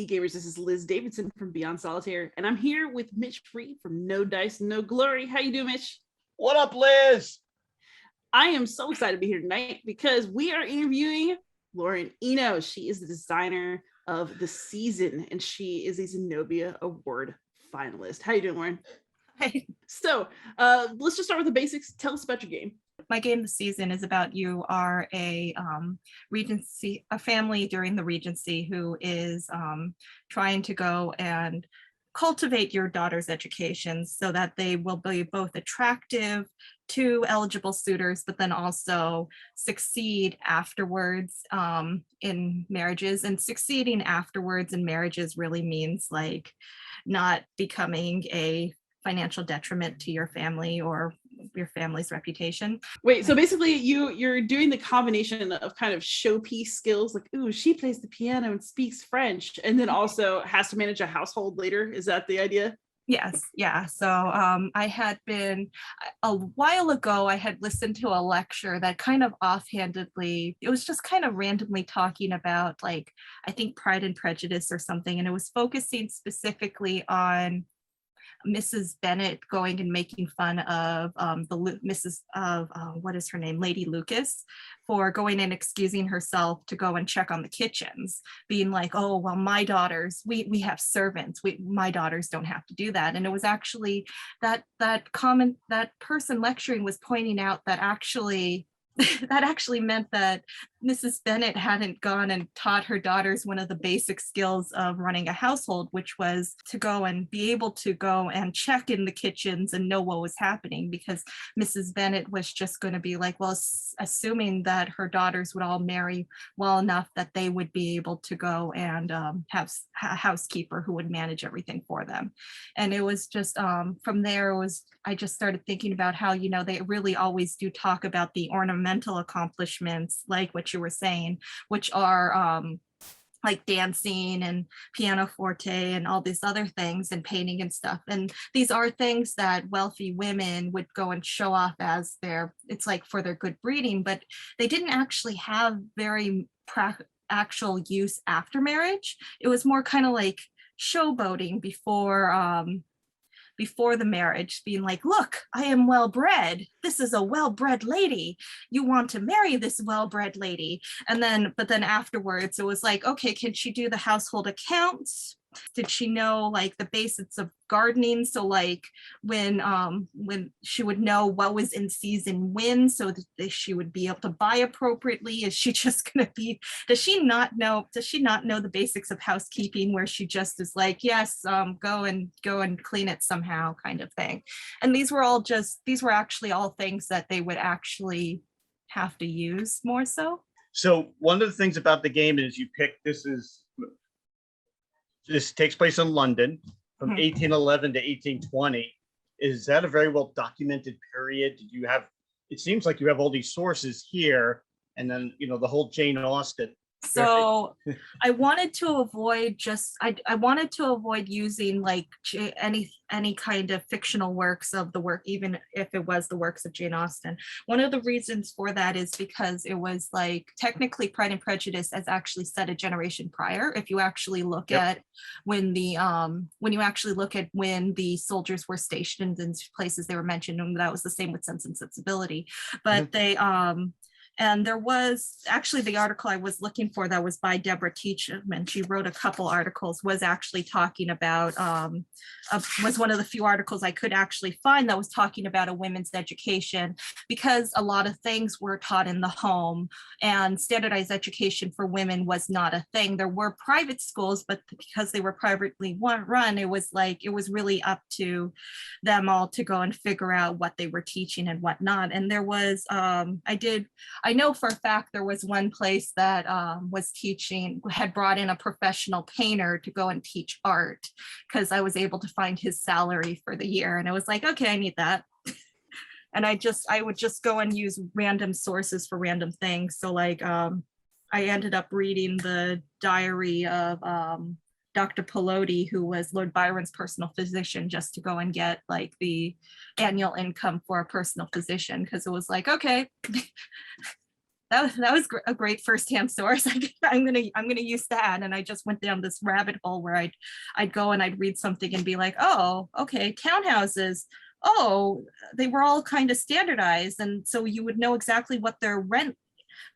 gamers. This is Liz Davidson from Beyond Solitaire, and I'm here with Mitch Free from No Dice, No Glory. How you doing, Mitch? What up, Liz? I am so excited to be here tonight because we are interviewing Lauren Eno. She is the designer of the season, and she is a Zenobia Award finalist. How you doing, Lauren? Hi. So let's just start with the basics. Tell us about your game. My game this season is about you are a family during the Regency who is trying to go and cultivate your daughter's education so that they will be both attractive to eligible suitors, but then also succeed afterwards in marriages. And succeeding afterwards in marriages really means like not becoming a financial detriment to your family or your family's reputation. Wait, so basically you're doing the combination of kind of showpiece skills, like, ooh, she plays the piano and speaks French, and then also has to manage a household later. Is that the idea? Yes, yeah. So I had been, a while ago, I had listened to a lecture that kind of offhandedly, it was just kind of randomly talking about, like, I think Pride and Prejudice or something, and it was focusing specifically on Mrs. Bennet going and making fun of what is her name, Lady Lucas, for going and excusing herself to go and check on the kitchens, being like, oh, well, my daughters, we have servants, my daughters don't have to do that. And it was actually that person lecturing was pointing out that actually that actually meant that Mrs. Bennet hadn't gone and taught her daughters one of the basic skills of running a household, which was to go and be able to go and check in the kitchens and know what was happening, because Mrs. Bennet was just going to be like, well, assuming that her daughters would all marry well enough that they would be able to go and have a housekeeper who would manage everything for them. And it was just from there, I just started thinking about how, you know, they really always do talk about the ornamental accomplishments, like what you were saying, which are like dancing and pianoforte and all these other things and painting and stuff. And these are things that wealthy women would go and show off as it's like for their good breeding, but they didn't actually have very actual use after marriage. It was more kind of like showboating before the marriage, being like, look, I am well-bred. This is a well-bred lady. You want to marry this well-bred lady. But then afterwards, it was like, okay, can she do the household accounts? Did she know like the basics of gardening? So like when she would know what was in season when, so that she would be able to buy appropriately. Is she just going to be, does she not know the basics of housekeeping, where she just is like, yes, go and clean it somehow kind of thing. And these were actually all things that they would actually have to use more so. So one of the things about the game is you pick, this takes place in London from 1811 to 1820. Is that a very well documented period? It seems like you have all these sources here, and then, you know, the whole Jane Austen. So I wanted to avoid using like any kind of fictional works of the work, even if it was the works of Jane Austen. One of the reasons for that is because it was like technically Pride and Prejudice as actually set a generation prior. If you actually look at when the soldiers were stationed in places they were mentioned, and that was the same with Sense and Sensibility. But they and there was actually the article I was looking for that was by Deborah Teacham, and she wrote a couple articles, was actually talking about, was one of the few articles I could actually find that was talking about a women's education, because a lot of things were taught in the home and standardized education for women was not a thing. There were private schools, but because they were privately run, it was really up to them all to go and figure out what they were teaching and whatnot. And there was, I know for a fact there was one place that had brought in a professional painter to go and teach art, because I was able to find his salary for the year. And I was like, okay, I need that. And I would just go and use random sources for random things. So like I ended up reading the diary of Dr. Pelosi, who was Lord Byron's personal physician, just to go and get like the annual income for a personal physician, because it was like, okay, that was a great firsthand source. I'm gonna use that. And I just went down this rabbit hole where I'd go and I'd read something and be like, oh, okay, townhouses. Oh, they were all kind of standardized, and so you would know exactly what the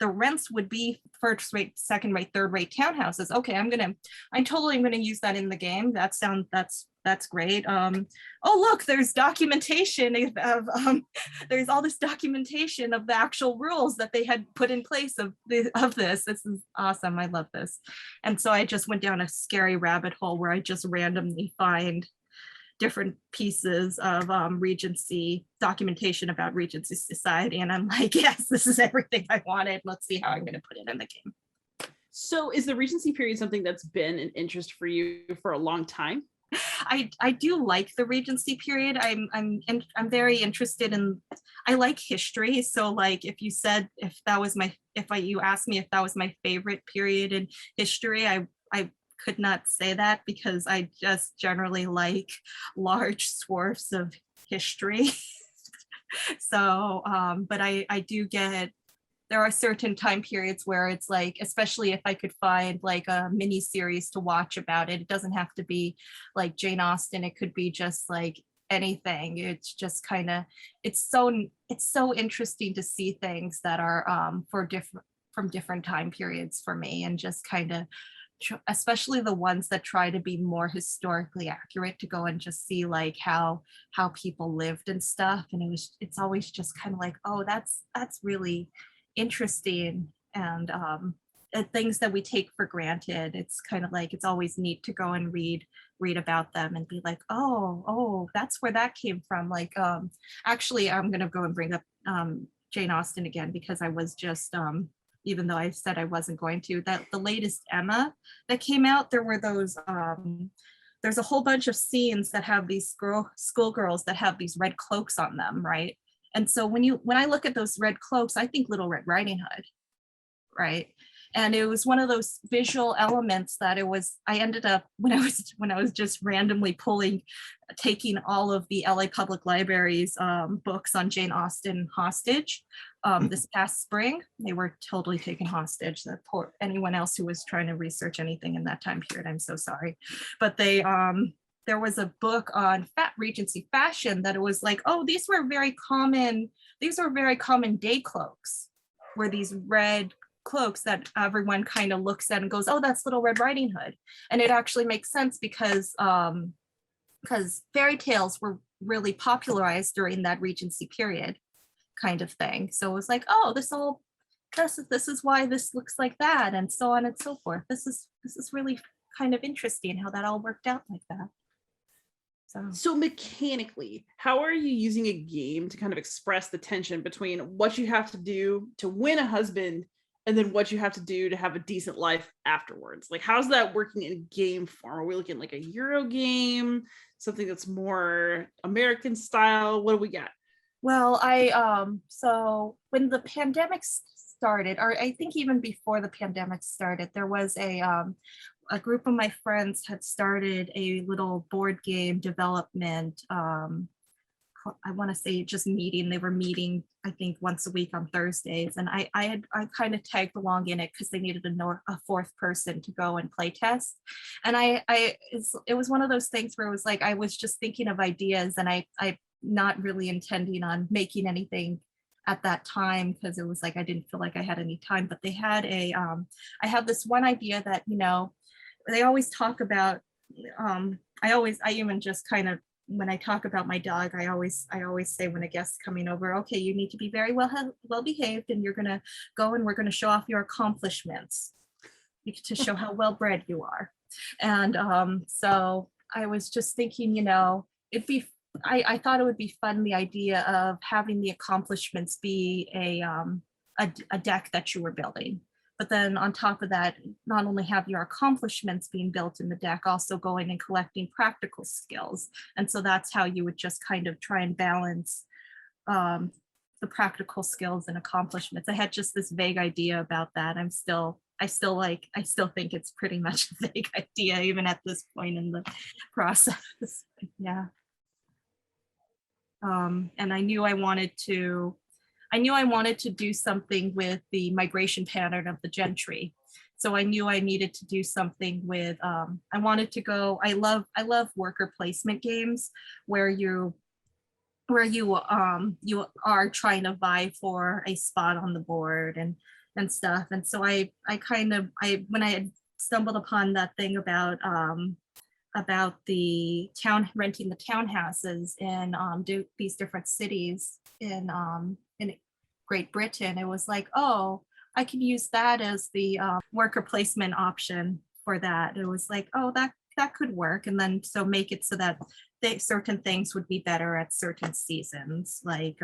rents would be, first rate, second rate, third rate townhouses. Okay, I'm totally gonna use that in the game. That's great. Oh, look, there's documentation of there's all this documentation of the actual rules that they had put in place of this. This is awesome. I love this. And so I just went down a scary rabbit hole where I just randomly find different pieces of Regency documentation about Regency society. And I'm like, yes, this is everything I wanted. Let's see how I'm going to put it in the game. So is the Regency period something that's been an interest for you for a long time? I do like the Regency period. I'm very interested in, I like history. So like if you asked me if that was my favorite period in history, I could not say that, because I just generally like large swaths of history. So, but I do get, there are certain time periods where it's like, especially if I could find like a mini series to watch about it, it doesn't have to be like Jane Austen. It could be just like anything. It's just kind of, it's so interesting to see things that are from different time periods for me, and just kind of, especially the ones that try to be more historically accurate, to go and just see like how people lived and stuff. And it's always just kind of like, oh, that's really interesting. And things that we take for granted, it's kind of like, it's always neat to go and read about them and be like, oh, that's where that came from. Like actually, I'm gonna go and bring up Jane Austen again, because I was just even though I said I wasn't going to, that the latest Emma that came out, there were those there's a whole bunch of scenes that have these schoolgirls that have these red cloaks on them, right? And so when I look at those red cloaks, I think Little Red Riding Hood, right? And it was one of those visual elements that I ended up, when I was just randomly taking all of the LA Public Library's books on Jane Austen hostage this past spring. They were totally taken hostage. That poor anyone else who was trying to research anything in that time period, I'm so sorry. But there was a book on Regency fashion that it was like, oh, these were very common day cloaks, were these red cloaks that everyone kind of looks at and goes, oh, that's Little Red Riding Hood. And it actually makes sense because fairy tales were really popularized during that Regency period kind of thing. So it was like, oh, this is why this looks like that, and so on and so forth. This is really kind of interesting how that all worked out like that. So mechanically, how are you using a game to kind of express the tension between what you have to do to win a husband and then what you have to do to have a decent life afterwards? Like, how's that working in game form? Are we looking like a Euro game, something that's more American style? What do we got? Well, so when the pandemic started, or I think even before the pandemic started, there was a group of my friends had started a little board game development. I want to say just meeting. They were meeting, I think, once a week on Thursdays, and I kind of tagged along in it because they needed a fourth person to go and play test. And it was one of those things where it was like I was just thinking of ideas, and I not really intending on making anything at that time, because it was like I didn't feel like I had any time. But they had I had this one idea that, they always talk about, I even just kind of, when I talk about my dog, I always say when a guest's coming over, okay, you need to be very well behaved, and you're gonna go and we're gonna show off your accomplishments to show how well bred you are. And so I was just thinking, I thought it would be fun, the idea of having the accomplishments be a deck that you were building. But then on top of that, not only have your accomplishments being built in the deck, also going and collecting practical skills. And so that's how you would just kind of try and balance the practical skills and accomplishments. I had just this vague idea about that. I still think it's pretty much a vague idea, even at this point in the process. Yeah. And I knew I wanted to I knew I wanted to do something with the migration pattern of the gentry. So I knew I needed to do something with, I wanted to go, I love worker placement games where you you are trying to vie for a spot on the board and stuff. And so I when I had stumbled upon that thing about the renting the townhouses in these different cities in Great Britain, it was like, oh, I could use that as the worker placement option for that. It was like, oh, that could work. And then so make it so that certain things would be better at certain seasons. Like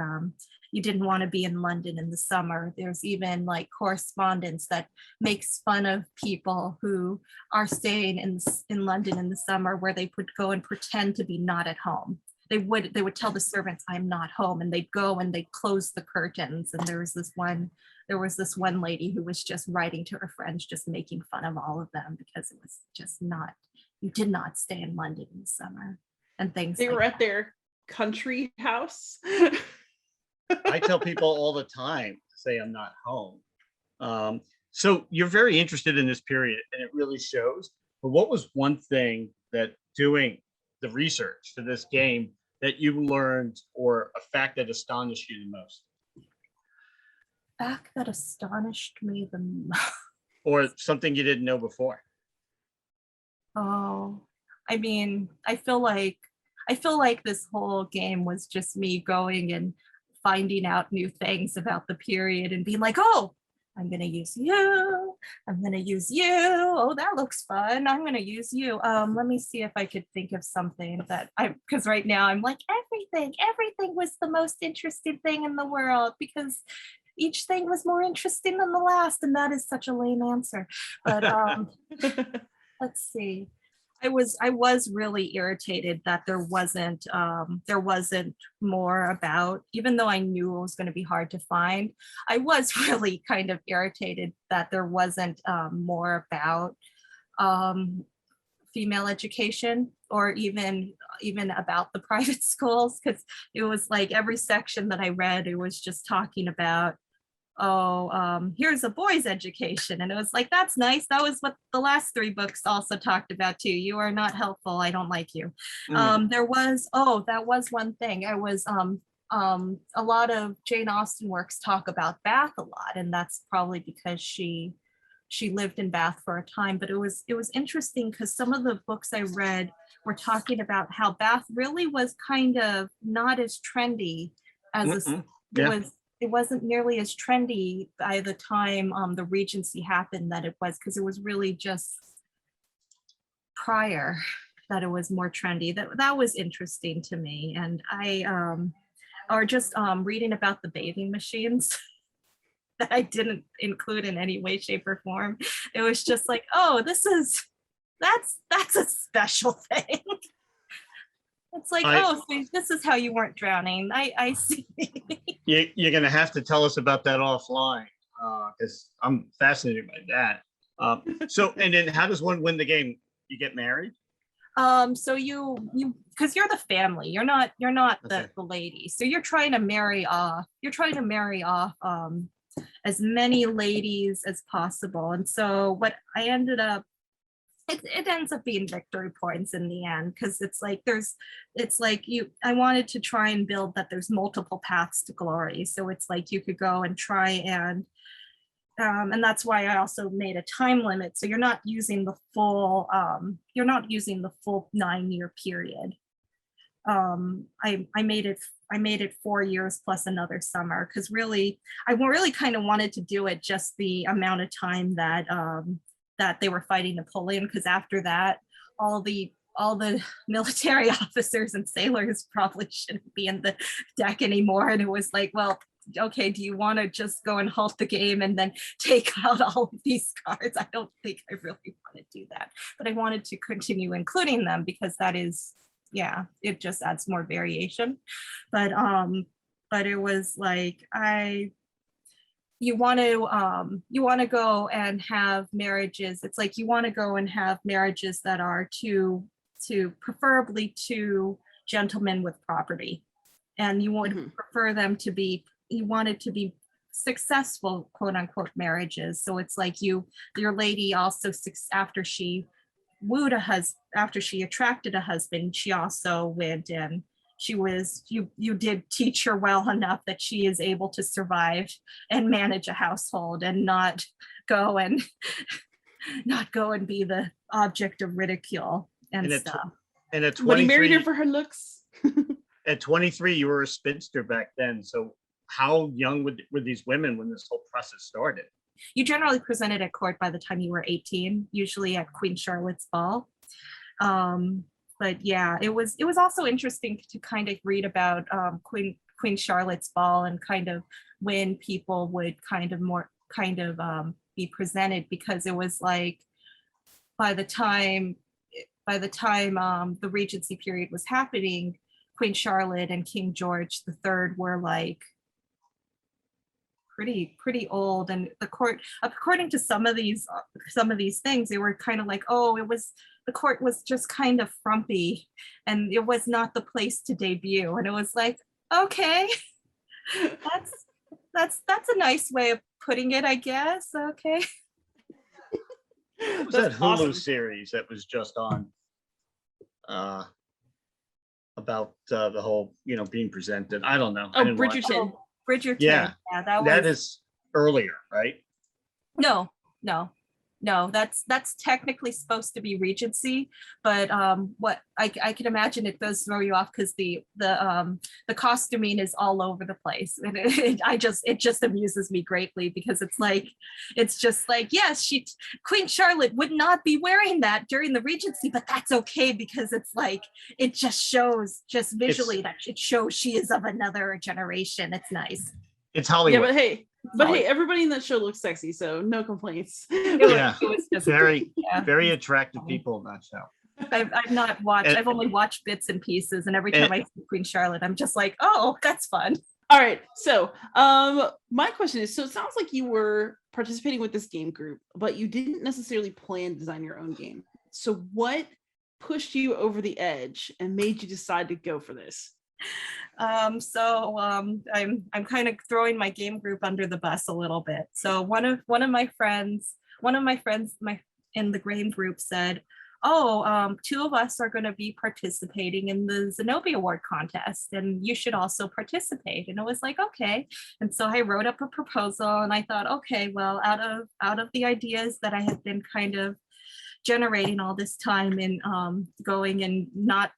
you didn't want to be in London in the summer. There's even like correspondence that makes fun of people who are staying in London in the summer, where they would go and pretend to be not at home. They would tell the servants, I'm not home, and they'd go and they'd close the curtains. And there was this one lady who was just writing to her friends, just making fun of all of them, because it was just not, you did not stay in London in the summer and things. They like were at that. their country house. I tell people all the time to say I'm not home. So you're very interested in this period, and it really shows. But what was one thing that doing the research for this game that you learned, or a fact that astonished you the most? Fact that astonished me the most. Or something you didn't know before? Oh, I mean, I feel like this whole game was just me going and finding out new things about the period and being like, oh, I'm gonna use you. I'm gonna use you. Oh, that looks fun. I'm gonna use you. Let me see if I could think of something that because right now I'm like, everything was the most interesting thing in the world, because each thing was more interesting than the last, and that is such a lame answer. But let's see. I was really irritated that there wasn't more about, even though I knew it was going to be hard to find. I was really kind of irritated that there wasn't more about female education, or even about the private schools, because it was like every section that I read, it was just talking about, here's a boy's education. And it was like, that's nice. That was what the last 3 books also talked about too. You are not helpful. I don't like you. That was one thing. A lot of Jane Austen works talk about Bath a lot, and that's probably because she lived in Bath for a time. But it was interesting because some of the books I read were talking about how Bath really was kind of not as trendy as it wasn't nearly as trendy by the time the Regency happened that it was, because it was really just prior that it was more trendy. That was interesting to me. And reading about the bathing machines that I didn't include in any way, shape, or form. It was just like, oh, that's a special thing. It's like, so this is how you weren't drowning. I see. You're going to have to tell us about that offline, because I'm fascinated by that. So, and then how does one win the game? You get married? So you because you're the family. You're not the lady. So you're trying to marry off. As many ladies as possible. And so what I ended up, it ends up being victory points in the end, because I wanted to try and build that there's multiple paths to glory. So it's like you could go and try and that's why I also made a time limit. So you're not using the full 9-year period. I made it 4 years plus another summer, because I really kind of wanted to do it just the amount of time that they were fighting Napoleon, because after that, all the military officers and sailors probably shouldn't be in the deck anymore. And it was like, well, okay, do you want to just go and halt the game and then take out all of these cards? I don't think I really want to do that, but I wanted to continue including them, because that is, it just adds more variation. But it was like, you want to go and have marriages. It's like you want to go and have marriages that are to preferably 2 gentlemen with property, and you would prefer them to be wanted to be successful, quote unquote, marriages. So it's like your lady also, after she wooed a husband, after she attracted a husband, she also went and you did teach her well enough that she is able to survive and manage a household and not go and be the object of ridicule and stuff. And at But he married 23, her for her looks. at 23, you were a spinster back then. So how young were these women when this whole process started? You generally presented at court by the time you were 18, usually at Queen Charlotte's ball. But yeah, it was also interesting to kind of read about Queen Charlotte's ball and kind of when people would be presented, because it was like by the time the Regency period was happening, Queen Charlotte and King George III were like pretty old, and the court, according to some of these things, they were kind of like, oh, the court was just kind of frumpy and it was not the place to debut. And it was like, okay, that's a nice way of putting it, I guess. Okay. What was that Hulu series that was just on about the whole, being presented? I don't know. Oh, Bridgerton. Bridgerton. Yeah, that is earlier, right? No, that's technically supposed to be Regency, but what I can imagine it does throw you off because the costuming is all over the place, and it just amuses me greatly because it's just like yes, Queen Charlotte would not be wearing that during the Regency, but that's okay because it's like it just shows visually that it shows she is of another generation. It's nice. It's Hollywood. Yeah, but hey, everybody in that show looks sexy, so no complaints. It was just very attractive people in that show. I've not watched. I've only watched bits and pieces, and every time I see Queen Charlotte, I'm just like, oh, that's fun. All right, so my question is: so it sounds like you were participating with this game group, but you didn't necessarily plan to design your own game. So what pushed you over the edge and made you decide to go for this? I'm kind of throwing my game group under the bus a little bit. So one of my friends in the game group said, oh, two of us are going to be participating in the Zenobia Award contest and you should also participate. And it was like, okay. And so I wrote up a proposal and I thought, okay, well, out of the ideas that I had been kind of generating all this time in going and not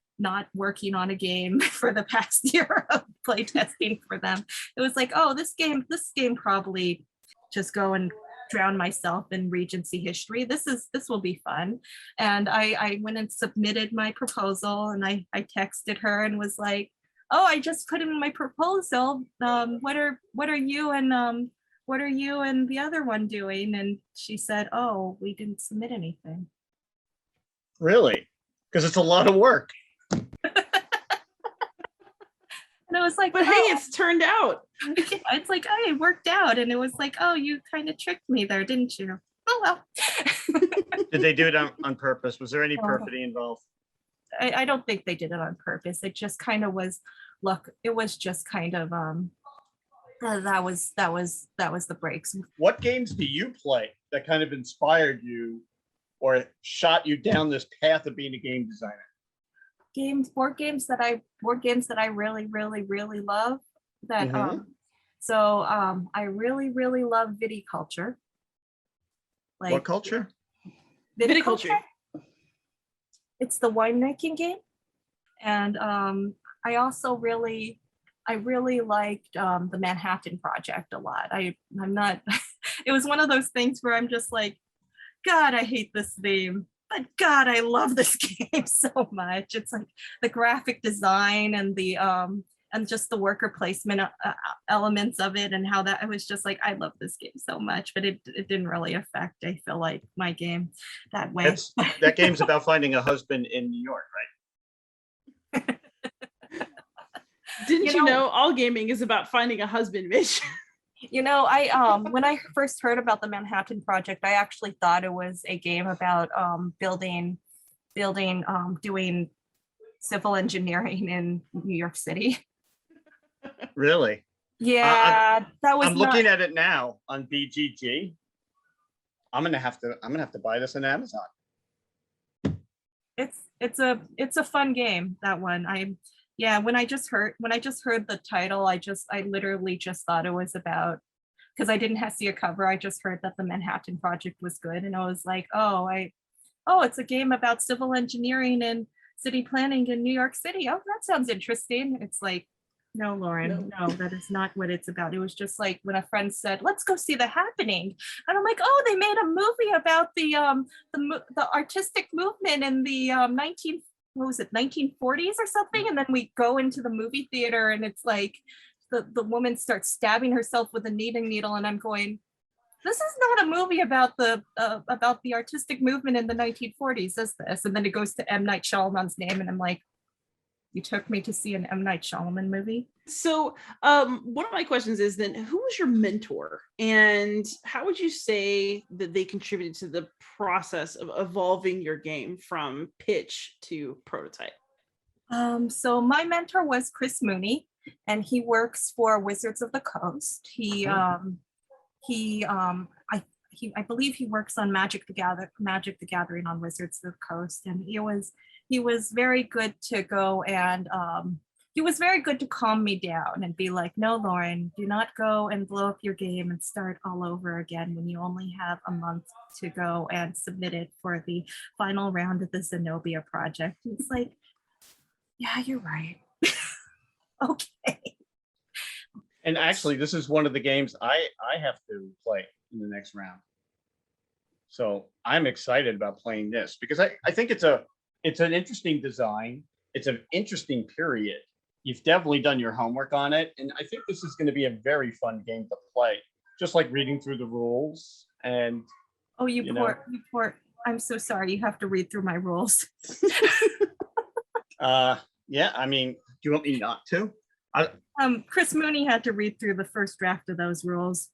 working on a game for the past year of play testing for them, it was like, oh, this game probably just go and drown myself in Regency history. This will be fun. And I went and submitted my proposal and I texted her and was like, oh, I just put in my proposal. What are you and the other one doing? And she said, oh, we didn't submit anything. Really? Because it's a lot of work. And I was like, but hey, it's turned out. Yeah, it's like, oh, it worked out. And it was like, oh, you kind of tricked me there, didn't you? Oh, well. Did they do it on purpose? Was there any perfidy involved? I don't think they did it on purpose. It just kind of was, look, it was just kind of, that was the breaks. What games do you play that kind of inspired you or shot you down this path of being a game designer? Board games that I really, really, really love. That I really, really love viticulture. Like what culture? Viticulture. It's the winemaking game, and I also really liked the Manhattan Project a lot. I'm not. It was one of those things where I'm just like, God, I hate this theme. But God, I love this game so much. It's like the graphic design and the and just the worker placement elements of it and how that, I was just like, I love this game so much, but it didn't really affect, I feel like, my game that way. That game's about finding a husband in New York, right? Didn't you know all gaming is about finding a husband, Mitch? You know, I when I first heard about the Manhattan Project, I actually thought it was a game about doing civil engineering in New York City. Really? Yeah, that was I'm not. looking at it now on BGG. I'm gonna have to buy this on Amazon. It's a fun game, that one. Yeah, when I just heard the title, I literally just thought it was about, because I didn't have see a cover. I just heard that the Manhattan Project was good, and I was like, oh, it's a game about civil engineering and city planning in New York City. Oh, that sounds interesting. It's like, no, Lauren, no, that is not what it's about. It was just like when a friend said, let's go see The Happening. And I'm like, oh, they made a movie about the artistic movement in the 1940s or something. And then we go into the movie theater and it's like the woman starts stabbing herself with a knitting needle. And I'm going, this is not a movie about the artistic movement in the 1940s, is this? And then it goes to M. Night Shyamalan's name, and I'm like, you took me to see an M. Night Shyamalan movie? So one of my questions is then, who was your mentor, and how would you say that they contributed to the process of evolving your game from pitch to prototype? So my mentor was Chris Mooney, and he works for Wizards of the Coast. I believe he works on Magic the Gathering on Wizards of the Coast, and he was very good to go and he was very good to calm me down and be like, no, Lauren, do not go and blow up your game and start all over again when you only have a month to go and submit it for the final round of the Zenobia project. It's like, yeah, you're right. Okay. And actually, this is one of the games I have to play in the next round. So I'm excited about playing this because I think it's an interesting design. It's an interesting period. You've definitely done your homework on it. And I think this is going to be a very fun game to play, just like reading through the rules. And oh, you poor. I'm so sorry. You have to read through my rules. Yeah, I mean, do you want me not to? Chris Mooney had to read through the first draft of those rules.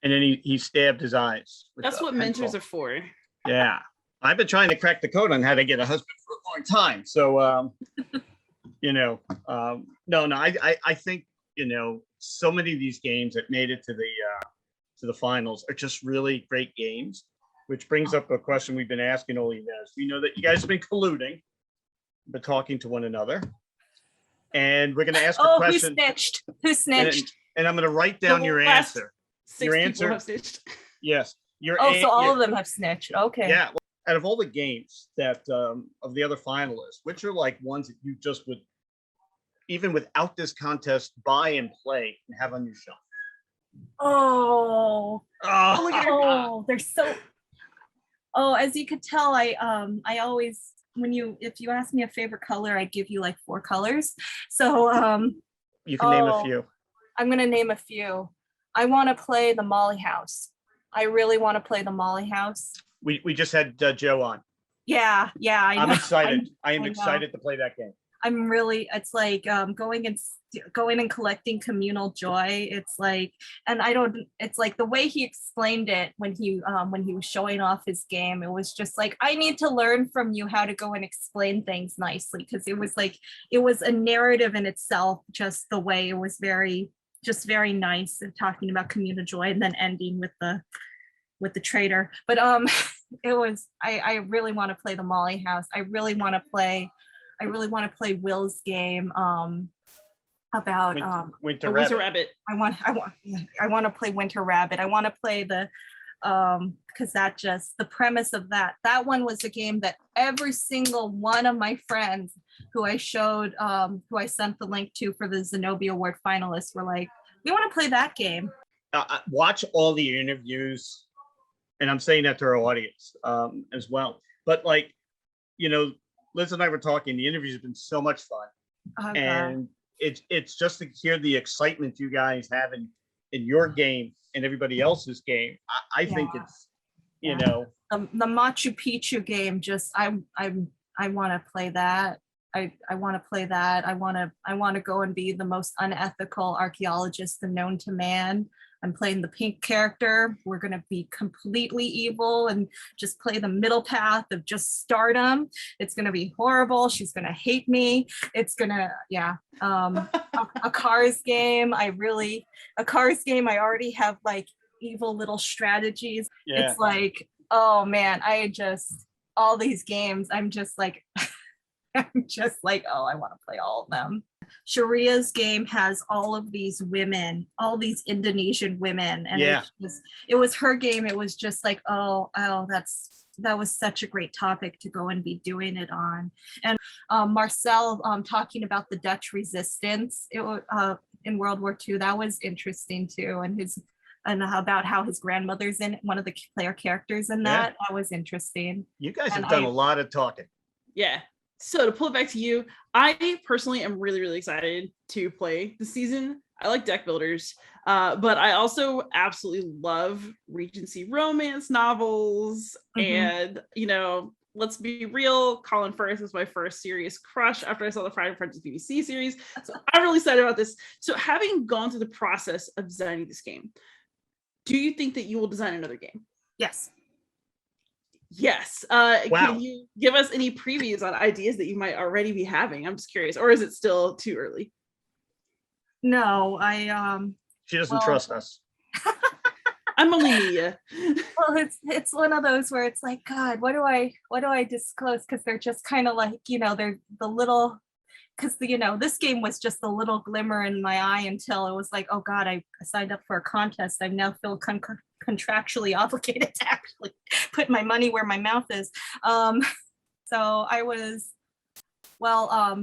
And then he stabbed his eyes. That's what mentors are for. Yeah. I've been trying to crack the code on how to get a husband for a long time. So, I think, so many of these games that made it to the finals are just really great games, which brings up a question we've been asking all you guys. We know that you guys have been colluding, but talking to one another. And we're going to ask a question. Who snitched? And I'm going to write down your answer. Your answer. Yes. So all of them have snitched. Okay. Yeah. Well, out of all the games that of the other finalists, which are like ones that you just would, even without this contest, buy and play and have on your shelf? Look at her. They're so. Oh, as you could tell, I always, if you ask me a favorite color, I give you like 4 colors. So you can name a few. I'm gonna name a few. I want to play the Molly House. I really want to play the Molly House. We just had Joe on. Yeah, I'm excited. I am excited to play that game. I'm really. It's like going and collecting communal joy. It's like, and I don't. It's like the way he explained it when he was showing off his game. It was just like, I need to learn from you how to go and explain things nicely, because it was a narrative in itself. Just the way it was very nice and talking about communal joy and then ending with the traitor. But it was. I really want to play the Molly House. I really want to play Will's game about Winter Rabbit. I want to play Winter Rabbit. I want to play the because the premise of that one was a game that every single one of my friends who I sent the link to for the Zenobia Award finalists were like, we want to play that game. Watch all the interviews, and I'm saying that to our audience as well. But like, Liz and I were talking, the interviews have been so much fun. And it's just to hear the excitement you guys have in your game and everybody else's game. I think it's, the Machu Picchu game. Just I want to play that. I want to play that. I want to go and be the most unethical archaeologist known to man. I'm playing the pink character. We're going to be completely evil and just play the middle path of just stardom. It's going to be horrible. She's going to hate me. It's going to, yeah. A Cars game. I already have like evil little strategies. Yeah. It's like, oh man, all these games, I'm just like, oh, I want to play all of them. Sharia's game has all of these women, all these Indonesian women, and it was her game. It was just like, oh, that was such a great topic to go and be doing it on. And Marcel talking about the Dutch resistance in World War II, that was interesting too, and about how his grandmother's in one of the player characters in that. That was interesting. You guys have done a lot of talking. Yeah. So to pull it back to you, I personally am really, really excited to play the season. I like deck builders, but I also absolutely love Regency romance novels. And, let's be real, Colin Firth was my first serious crush after I saw the Friday French's BBC series. So I'm really excited about this. So having gone through the process of designing this game, do you think that you will design another game? Yes. Yes. Wow. Can you give us any previews on ideas that you might already be having? I'm just curious, or is it still too early? No, she doesn't trust us. I'm only media. Well, it's one of those where it's like, God, what do I disclose? Because they're just kind of like, they're the little, because this game was just a little glimmer in my eye until it was like, oh God, I signed up for a contest. I now feel contractually obligated to actually put my money where my mouth is. So I was,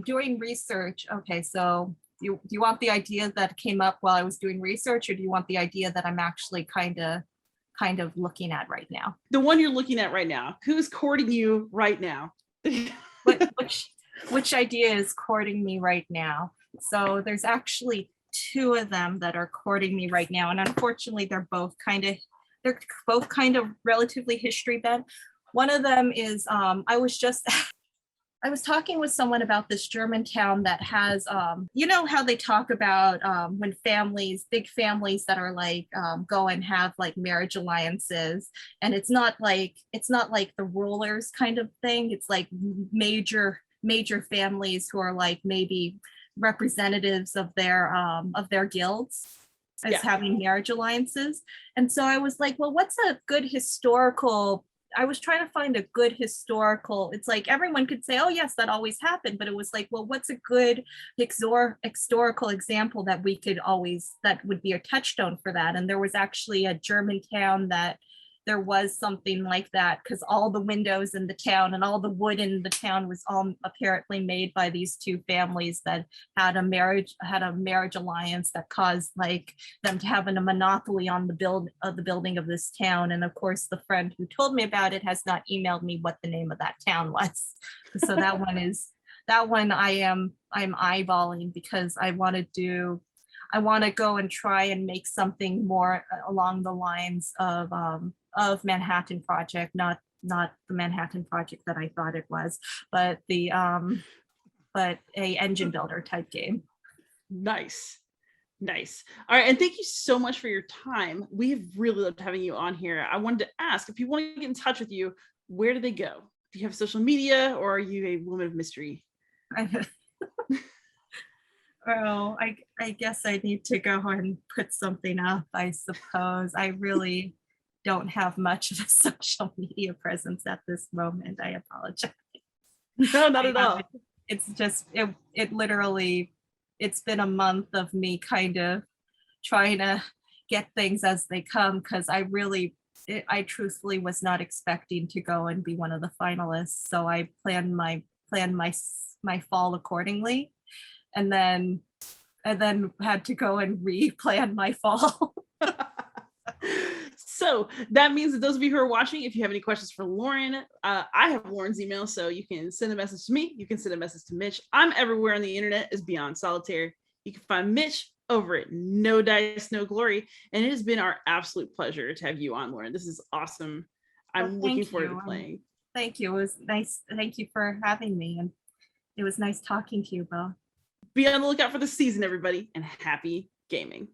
doing research. Okay, so do you want the idea that came up while I was doing research, or do you want the idea that I'm actually kind of looking at right now? The one you're looking at right now. Who's courting you right now? Which idea is courting me right now? So there's actually two of them that are courting me right now, and unfortunately they're both kind of relatively history bent. One of them is I was talking with someone about this German town that has how they talk about when big families that are like go and have like marriage alliances, and it's not like the rulers kind of thing. It's like major families who are like maybe representatives of their guilds as having marriage alliances. And so I was like, well, what's a good historical, I was trying to find a good historical, it's like everyone could say, oh yes, that always happened, but it was like, well, what's a good historical example that would be a touchstone for that? And there was actually a German town that there was something like that, because all the windows in the town and all the wood in the town was all apparently made by these two families that had a marriage alliance that caused like them to have a monopoly on the building of this town. And of course, the friend who told me about it has not emailed me what the name of that town was. So that one I'm eyeballing, because I want to go and try and make something more along the lines of Manhattan Project, not the Manhattan Project that I thought it was, but a engine builder type game. Nice. All right, and thank you so much for your time. We have really loved having you on here. I wanted to ask, if people want to get in touch with you, where do they go? Do you have social media, or are you a woman of mystery? Oh, I guess I need to go and put something up, I suppose. I really don't have much of a social media presence at this moment. I apologize. No, not at all. It's just, it literally, it's been a month of me kind of trying to get things as they come, because I truthfully was not expecting to go and be one of the finalists. So I planned my fall accordingly, and then had to go and replan my fall. So that means that those of you who are watching, if you have any questions for Lauren, I have Lauren's email, so you can send a message to me. You can send a message to Mitch. I'm everywhere on the internet as Beyond Solitaire. You can find Mitch over at No Dice, No Glory. And it has been our absolute pleasure to have you on, Lauren. This is awesome. I'm looking forward to playing. Thank you. It was nice. Thank you for having me. And it was nice talking to you both. Be on the lookout for the season, everybody, and happy gaming.